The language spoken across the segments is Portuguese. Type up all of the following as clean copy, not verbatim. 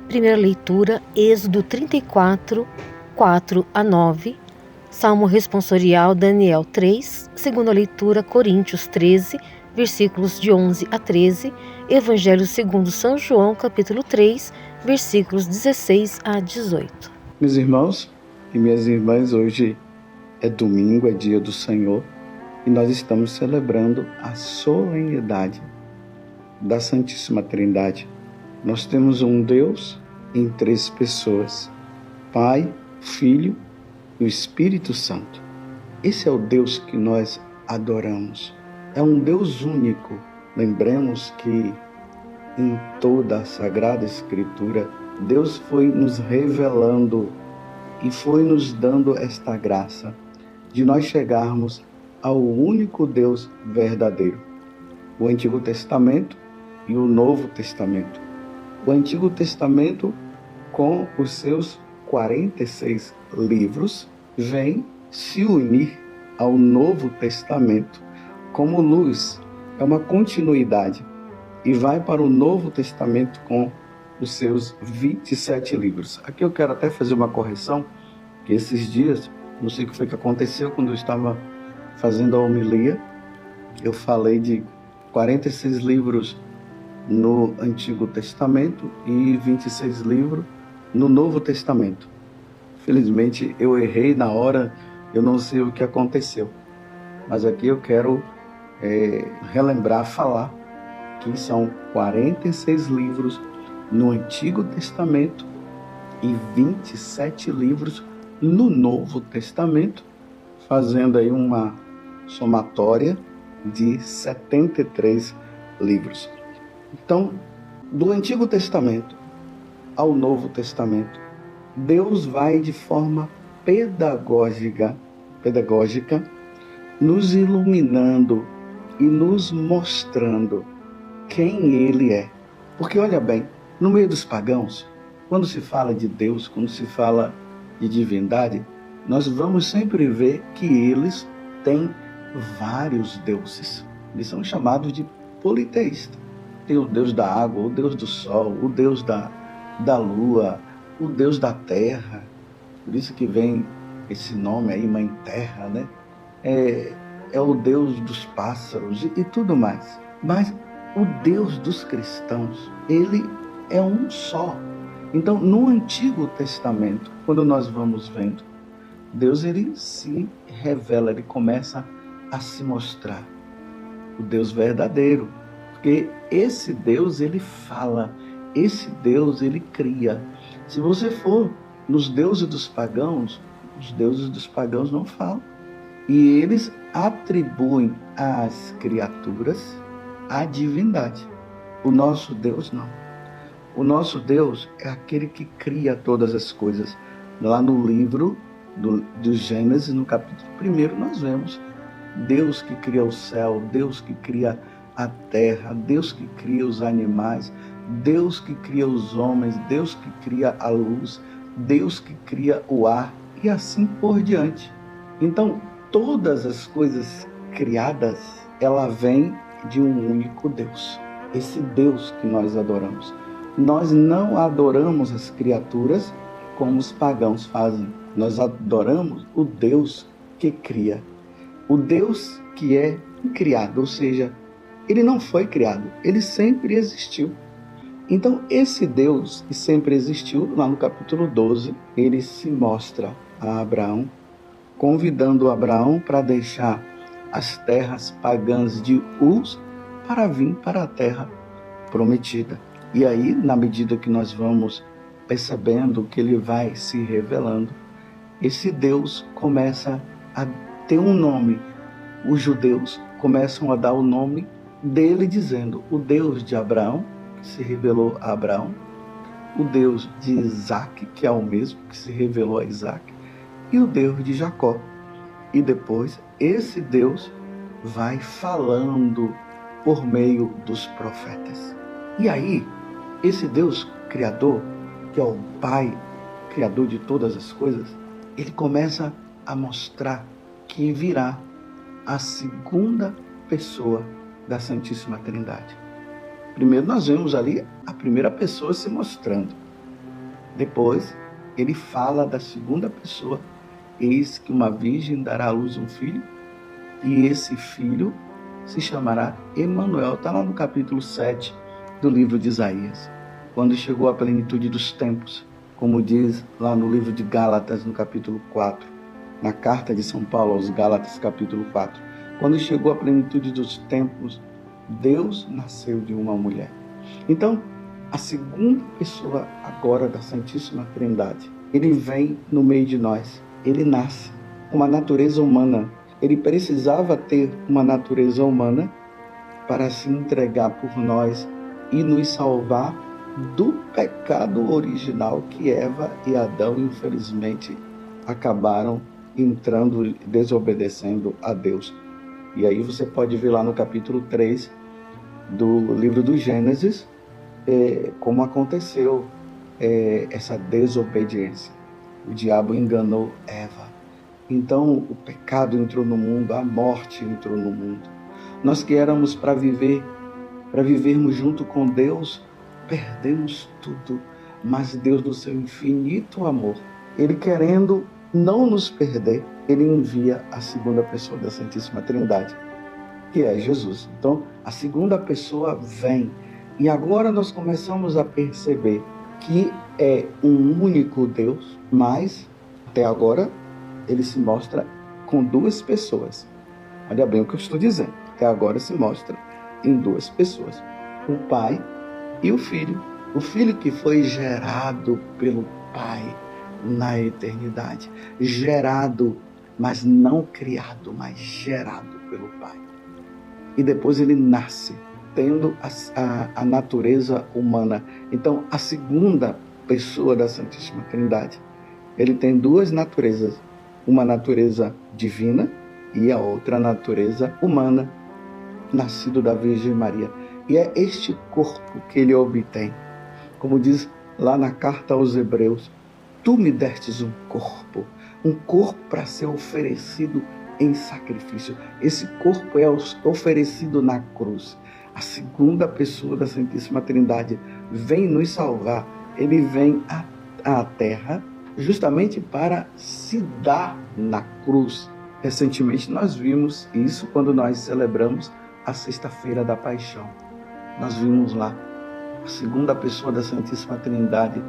Primeira leitura, Êxodo 34, 4 a 9. Salmo responsorial, Daniel 3. Segunda leitura, Coríntios 13, versículos de 11 a 13. Evangelho segundo São João, capítulo 3, versículos 16 a 18. Meus irmãos e minhas irmãs, hoje é domingo, é dia do Senhor, e nós estamos celebrando a solenidade da Santíssima Trindade. Nós temos um Deus em 3 pessoas, Pai, Filho e o Espírito Santo. Esse é o Deus que nós adoramos. É um Deus único. Lembremos que em toda a Sagrada Escritura, Deus foi nos revelando e foi nos dando esta graça de nós chegarmos ao único Deus verdadeiro. O Antigo Testamento e o Novo Testamento. O Antigo Testamento, com os seus 46 livros, vem se unir ao Novo Testamento como luz. É uma continuidade. E vai para o Novo Testamento com os seus 27 livros. Aqui eu quero até fazer uma correção, que esses dias, não sei o que foi que aconteceu quando eu estava fazendo a homilia, eu falei de 46 livros no Antigo Testamento e 26 livros no Novo Testamento. Felizmente eu errei na hora, eu não sei o que aconteceu. Mas aqui eu quero relembrar, falar que são 46 livros no Antigo Testamento e 27 livros no Novo Testamento, fazendo aí uma somatória de 73 livros. Então, do Antigo Testamento ao Novo Testamento, Deus vai de forma pedagógica, nos iluminando e nos mostrando quem Ele é. Porque olha bem, no meio dos pagãos, quando se fala de Deus, quando se fala de divindade, nós vamos sempre ver que eles têm vários deuses. Eles são chamados de politeístas. Tem o Deus da água, o Deus do sol, o Deus da lua, o Deus da terra. Por isso que vem esse nome aí, Mãe Terra, né? É o Deus dos pássaros e tudo mais. Mas o Deus dos cristãos, Ele é um só. Então, no Antigo Testamento, quando nós vamos vendo, Deus, Ele se revela, Ele começa a se mostrar. O Deus verdadeiro. Porque esse Deus, Ele fala. Esse Deus, Ele cria. Se você for nos deuses dos pagãos, os deuses dos pagãos não falam. E eles atribuem às criaturas a divindade. O nosso Deus não. O nosso Deus é aquele que cria todas as coisas. Lá no livro do Gênesis, no capítulo 1, nós vemos Deus que cria o céu, Deus que cria a terra, Deus que cria os animais, Deus que cria os homens, Deus que cria a luz, Deus que cria o ar e assim por diante. Então, todas as coisas criadas, ela vem de um único Deus. Esse Deus que nós adoramos. Nós não adoramos as criaturas como os pagãos fazem. Nós adoramos o Deus que cria. O Deus que é criado, ou seja, Ele não foi criado, Ele sempre existiu. Então, esse Deus que sempre existiu, lá no capítulo 12, Ele se mostra a Abraão, convidando Abraão para deixar as terras pagãs de Uz para vir para a terra prometida. E aí, na medida que nós vamos percebendo que Ele vai se revelando, esse Deus começa a ter um nome. Os judeus começam a dar o nome dele, dizendo o Deus de Abraão, que se revelou a Abraão, o Deus de Isaac, que é o mesmo que se revelou a Isaac, e o Deus de Jacó. E depois esse Deus vai falando por meio dos profetas. E aí, esse Deus criador, que é o Pai, criador de todas as coisas, ele começa a mostrar que virá a segunda pessoa da Santíssima Trindade. Primeiro nós vemos ali a primeira pessoa se mostrando. Depois, ele fala da segunda pessoa: eis que uma virgem dará à luz um filho, e esse filho se chamará Emanuel. Está lá no capítulo 7 do livro de Isaías. Quando chegou a plenitude dos tempos, como diz lá no livro de Gálatas, no capítulo 4, na carta de São Paulo aos Gálatas, capítulo 4. Quando chegou a plenitude dos tempos, Deus nasceu de uma mulher. Então, a segunda pessoa agora da Santíssima Trindade, ele vem no meio de nós. Ele nasce com uma natureza humana. Ele precisava ter uma natureza humana para se entregar por nós e nos salvar do pecado original que Eva e Adão, infelizmente, acabaram entrando, desobedecendo a Deus. E aí você pode ver lá no capítulo 3 do livro do Gênesis, como aconteceu essa desobediência. O diabo enganou Eva. Então o pecado entrou no mundo, a morte entrou no mundo. Nós que éramos para vivermos junto com Deus, perdemos tudo. Mas Deus, no seu infinito amor, Ele querendo não nos perder, Ele envia a segunda pessoa da Santíssima Trindade, que é Jesus. Então, a segunda pessoa vem. E agora nós começamos a perceber que é um único Deus, mas até agora ele se mostra com duas pessoas. Olha bem o que eu estou dizendo. Até agora se mostra em duas pessoas: o Pai e o Filho. O Filho que foi gerado pelo Pai na eternidade. Gerado, mas não criado, mas gerado pelo Pai. E depois ele nasce, tendo a natureza humana. Então, a segunda pessoa da Santíssima Trindade, ele tem duas naturezas. Uma natureza divina e a outra natureza humana, nascido da Virgem Maria. E é este corpo que ele obtém. Como diz lá na carta aos Hebreus: tu me destes um corpo para ser oferecido em sacrifício. Esse corpo é oferecido na cruz. A segunda pessoa da Santíssima Trindade vem nos salvar. Ele vem à terra justamente para se dar na cruz. Recentemente nós vimos isso quando nós celebramos a Sexta-feira da Paixão. Nós vimos lá a segunda pessoa da Santíssima Trindade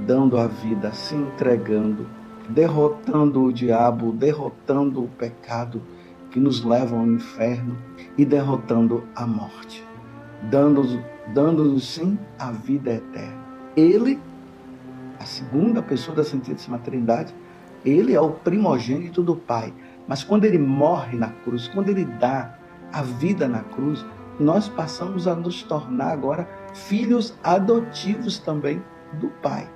dando a vida, se entregando, derrotando o diabo, derrotando o pecado que nos leva ao inferno e derrotando a morte, dando-nos sim a vida eterna. Ele, a segunda pessoa da Santíssima Trindade, ele é o primogênito do Pai. Mas quando ele morre na cruz, quando ele dá a vida na cruz, nós passamos a nos tornar agora filhos adotivos também do Pai.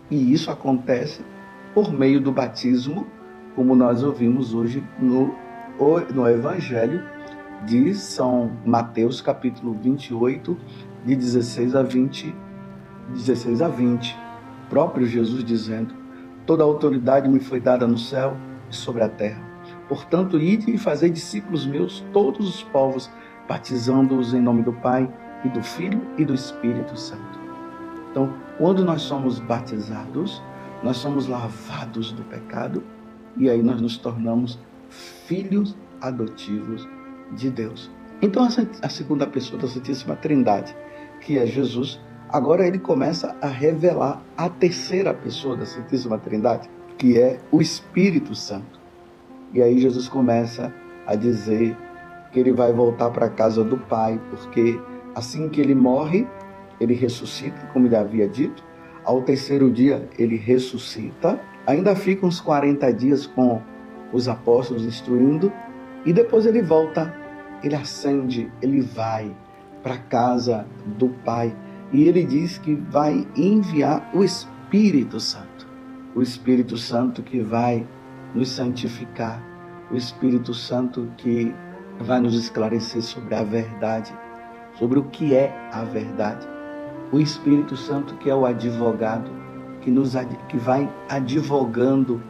E isso acontece por meio do batismo, como nós ouvimos hoje no Evangelho de São Mateus, capítulo 28, de 16 a 20. O próprio Jesus dizendo: toda a autoridade me foi dada no céu e sobre a terra. Portanto, ide e fazei discípulos meus todos os povos, batizando-os em nome do Pai e do Filho e do Espírito Santo. Então, quando nós somos batizados, nós somos lavados do pecado e aí nós nos tornamos filhos adotivos de Deus. Então, a segunda pessoa da Santíssima Trindade, que é Jesus, agora ele começa a revelar a terceira pessoa da Santíssima Trindade, que é o Espírito Santo. E aí Jesus começa a dizer que ele vai voltar para a casa do Pai, porque assim que ele morre, ele ressuscita, como ele havia dito. Ao terceiro dia, ele ressuscita. Ainda fica uns 40 dias com os apóstolos instruindo. E depois ele volta, ele ascende, ele vai para a casa do Pai. E ele diz que vai enviar o Espírito Santo. O Espírito Santo que vai nos santificar. O Espírito Santo que vai nos esclarecer sobre a verdade, sobre o que é a verdade. O Espírito Santo que é o advogado, que vai advogando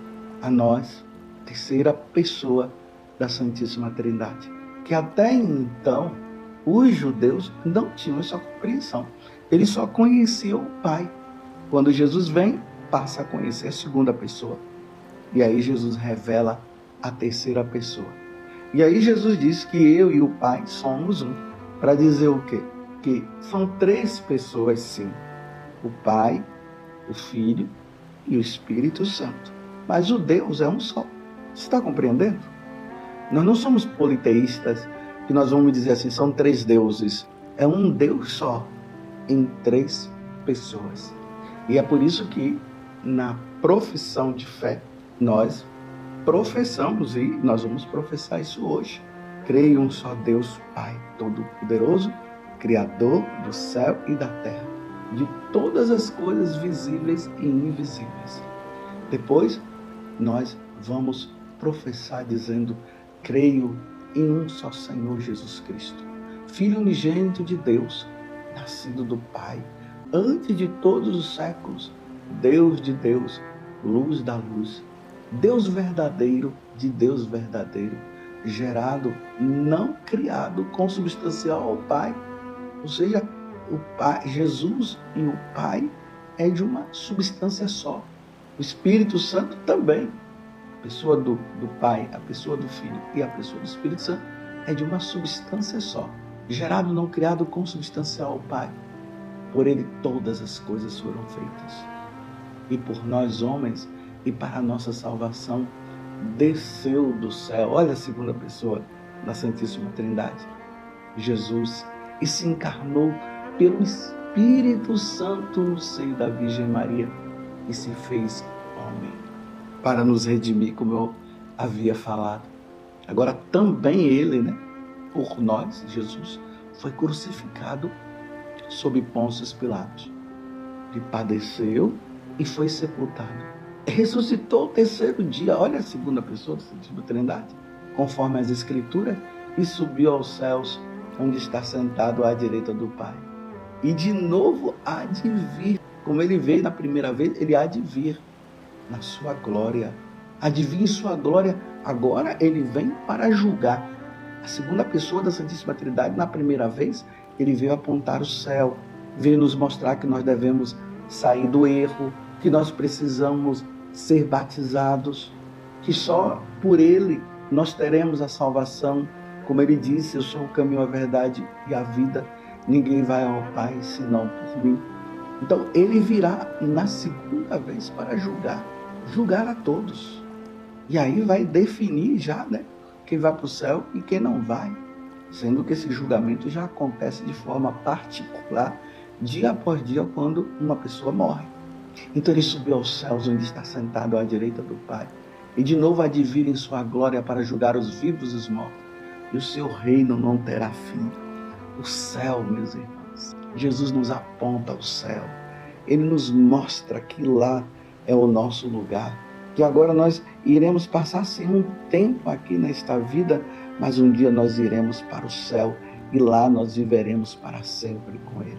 a nós, terceira pessoa da Santíssima Trindade. Que até então, os judeus não tinham essa compreensão. Eles só conheciam o Pai. Quando Jesus vem, passa a conhecer a segunda pessoa. E aí Jesus revela a terceira pessoa. E aí Jesus diz que eu e o Pai somos um. Para dizer o quê? Que são três pessoas, sim. O Pai, o Filho e o Espírito Santo. Mas o Deus é um só. Você está compreendendo? Nós não somos politeístas, que nós vamos dizer assim, são três deuses. É um Deus só, em três pessoas. E é por isso que, na profissão de fé, nós professamos, e nós vamos professar isso hoje. Creio em um só Deus, Pai Todo-Poderoso, Criador do céu e da terra, de todas as coisas visíveis e invisíveis. Depois, nós vamos professar dizendo: creio em um só Senhor Jesus Cristo, Filho unigênito de Deus, nascido do Pai, antes de todos os séculos, Deus de Deus, luz da luz, Deus verdadeiro de Deus verdadeiro, gerado, não criado, consubstancial ao Pai. Ou seja, o Pai, Jesus e o Pai é de uma substância só. O Espírito Santo também. A pessoa do Pai, a pessoa do Filho e a pessoa do Espírito Santo é de uma substância só. Gerado, não criado, consubstancial ao Pai. Por Ele todas as coisas foram feitas. E por nós homens, e para a nossa salvação, desceu do céu. Olha a segunda pessoa da Santíssima Trindade. Jesus. E se encarnou pelo Espírito Santo no seio da Virgem Maria. E se fez homem. Para nos redimir, como eu havia falado. Agora também Ele, por nós, Jesus, foi crucificado sob Pôncio Pilatos. Ele padeceu e foi sepultado. Ressuscitou o terceiro dia, olha a segunda pessoa da Santíssima Trindade, conforme as Escrituras, e subiu aos céus, onde está sentado à direita do Pai. E de novo há de vir, como Ele veio na primeira vez, Ele há de vir na sua glória. Há de vir em sua glória, agora Ele vem para julgar. A segunda pessoa da Santíssima Trindade, na primeira vez, Ele veio apontar o céu, veio nos mostrar que nós devemos sair do erro, que nós precisamos ser batizados, que só por Ele nós teremos a salvação. Como Ele disse, eu sou o caminho, a verdade e a vida. Ninguém vai ao Pai senão por mim. Então Ele virá na segunda vez para julgar a todos. E aí vai definir já, quem vai para o céu e quem não vai. Sendo que esse julgamento já acontece de forma particular, dia após dia, quando uma pessoa morre. Então Ele subiu aos céus, onde está sentado à direita do Pai. E de novo há de vir em sua glória para julgar os vivos e os mortos. E o seu reino não terá fim. O céu, meus irmãos. Jesus nos aponta ao céu. Ele nos mostra que lá é o nosso lugar. Que agora nós iremos passar sim um tempo aqui nesta vida, mas um dia nós iremos para o céu e lá nós viveremos para sempre com Ele.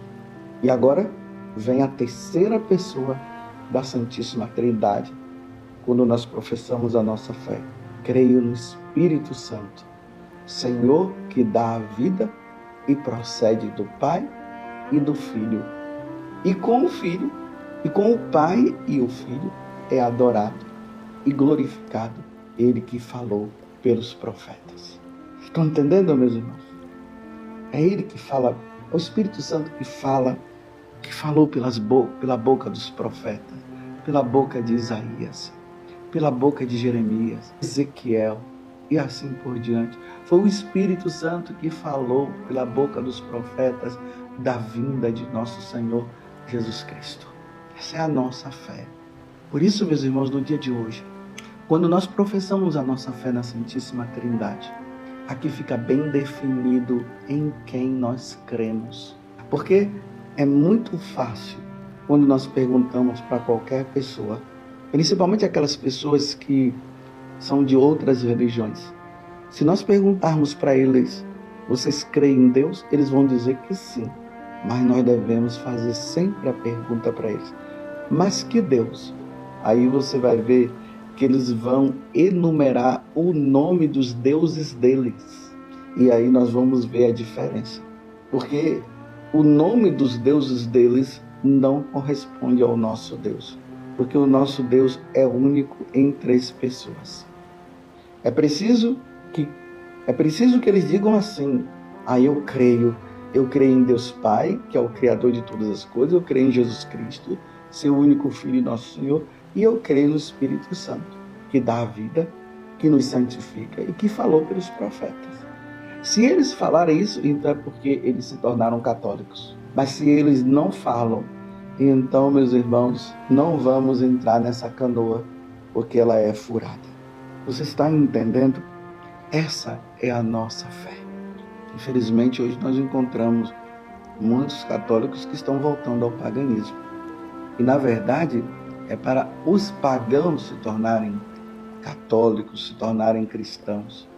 E agora vem a terceira pessoa da Santíssima Trindade, quando nós professamos a nossa fé. Creio no Espírito Santo, Senhor que dá a vida e procede do Pai e do Filho. E com o Filho, e com o Pai e o Filho é adorado e glorificado Ele que falou pelos profetas. Estão entendendo, meus irmãos? É Ele que fala, é o Espírito Santo que falou pela boca dos profetas, pela boca de Isaías, pela boca de Jeremias, Ezequiel e assim por diante. Foi o Espírito Santo que falou pela boca dos profetas da vinda de nosso Senhor Jesus Cristo. Essa é a nossa fé. Por isso, meus irmãos, no dia de hoje, quando nós professamos a nossa fé na Santíssima Trindade, aqui fica bem definido em quem nós cremos. Porque é muito fácil quando nós perguntamos para qualquer pessoa, principalmente aquelas pessoas que são de outras religiões. Se nós perguntarmos para eles, vocês creem em Deus? Eles vão dizer que sim. Mas nós devemos fazer sempre a pergunta para eles, mas que Deus? Aí você vai ver que eles vão enumerar o nome dos deuses deles. E aí nós vamos ver a diferença. Porque o nome dos deuses deles não corresponde ao nosso Deus, porque o nosso Deus é único em 3 pessoas. É preciso que eles digam assim: eu creio em Deus Pai, que é o Criador de todas as coisas, eu creio em Jesus Cristo, seu único Filho e nosso Senhor, e eu creio no Espírito Santo, que dá a vida, que nos santifica e que falou pelos profetas. Se eles falarem isso, então é porque eles se tornaram católicos. Mas se eles não falam, então, meus irmãos, não vamos entrar nessa canoa, porque ela é furada. Você está entendendo? Essa é a nossa fé. Infelizmente, hoje nós encontramos muitos católicos que estão voltando ao paganismo. E, na verdade, é para os pagãos se tornarem católicos, se tornarem cristãos.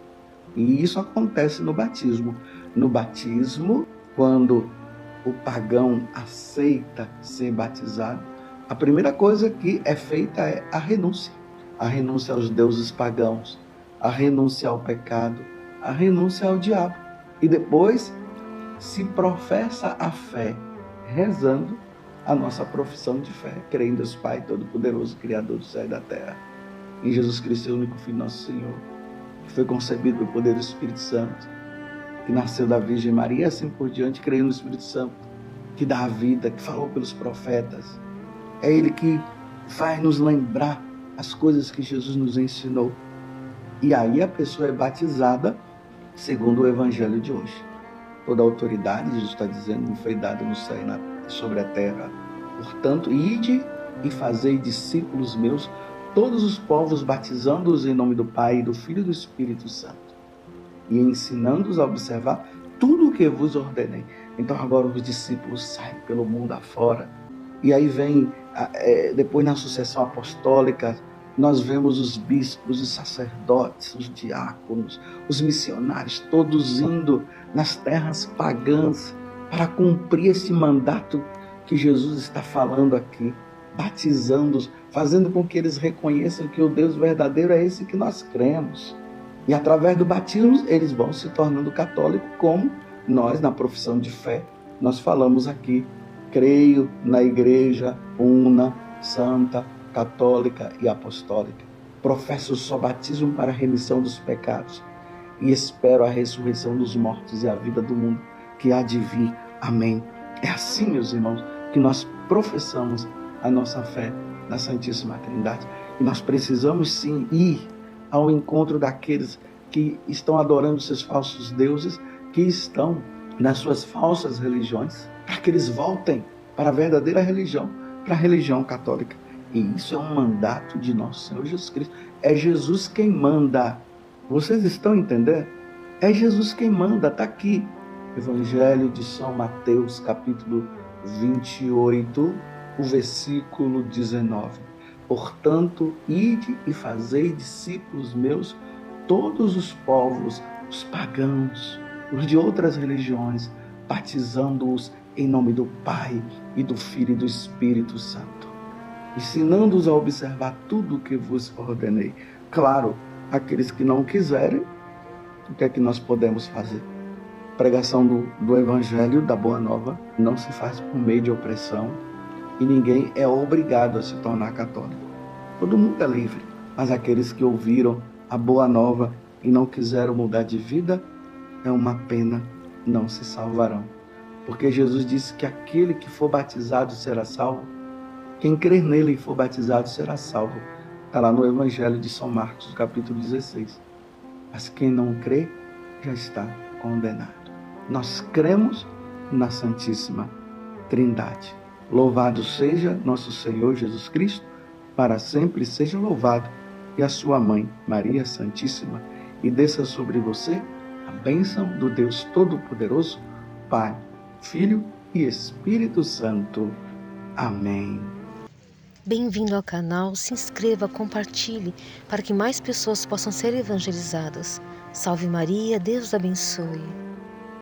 E isso acontece no batismo. No batismo, quando o pagão aceita ser batizado, a primeira coisa que é feita é a renúncia. A renúncia aos deuses pagãos, a renúncia ao pecado, a renúncia ao diabo. E depois se professa a fé, rezando a nossa profissão de fé, crendo em Deus Pai Todo-Poderoso, Criador do céu e da terra, em Jesus Cristo, seu único Filho, nosso Senhor, que foi concebido pelo poder do Espírito Santo, que nasceu da Virgem Maria e assim por diante, creio no Espírito Santo, que dá a vida, que falou pelos profetas. É Ele que faz nos lembrar as coisas que Jesus nos ensinou. E aí a pessoa é batizada segundo o Evangelho de hoje. Toda a autoridade, Jesus está dizendo, me foi dada no céu e sobre a terra. Portanto, ide e fazei discípulos meus, todos os povos, batizando-os em nome do Pai, do Filho e do Espírito Santo, e ensinando-os a observar tudo o que vos ordenei. Então agora os discípulos saem pelo mundo afora. E aí vem, depois na sucessão apostólica, nós vemos os bispos, os sacerdotes, os diáconos, os missionários, todos indo nas terras pagãs para cumprir esse mandato que Jesus está falando aqui, batizando-os, fazendo com que eles reconheçam que o Deus verdadeiro é esse que nós cremos. E através do batismo, eles vão se tornando católicos, como nós, na profissão de fé, nós falamos aqui: creio na Igreja una, santa, católica e apostólica. Professo só batismo para a remissão dos pecados e espero a ressurreição dos mortos e a vida do mundo que há de vir. Amém. É assim, meus irmãos, que nós professamos a nossa fé na Santíssima Trindade. E nós precisamos sim ir ao encontro daqueles que estão adorando seus falsos deuses, que estão nas suas falsas religiões, para que eles voltem para a verdadeira religião, para a religião católica. E isso é um mandato de nosso Senhor Jesus Cristo. É Jesus quem manda. Vocês estão entendendo? É Jesus quem manda. Está aqui. Evangelho de São Mateus, capítulo 28, o versículo 19. Portanto, ide e fazei discípulos meus todos os povos, os pagãos, os de outras religiões, batizando-os em nome do Pai e do Filho e do Espírito Santo, ensinando-os a observar tudo o que vos ordenei. Claro, aqueles que não quiserem, o que é que nós podemos fazer? Pregação do Evangelho, da Boa Nova, não se faz por meio de opressão e ninguém é obrigado a se tornar católico. Todo mundo é livre, mas aqueles que ouviram a Boa Nova e não quiseram mudar de vida, é uma pena, não se salvarão. Porque Jesus disse que aquele que for batizado será salvo. Quem crer nele e for batizado será salvo. Está lá no Evangelho de São Marcos, capítulo 16. Mas quem não crê já está condenado. Nós cremos na Santíssima Trindade. Louvado seja nosso Senhor Jesus Cristo, para sempre seja louvado, e a sua mãe, Maria Santíssima, e desça sobre você a bênção do Deus Todo-Poderoso, Pai, Filho e Espírito Santo. Amém. Bem-vindo ao canal, se inscreva, compartilhe, para que mais pessoas possam ser evangelizadas. Salve Maria, Deus abençoe.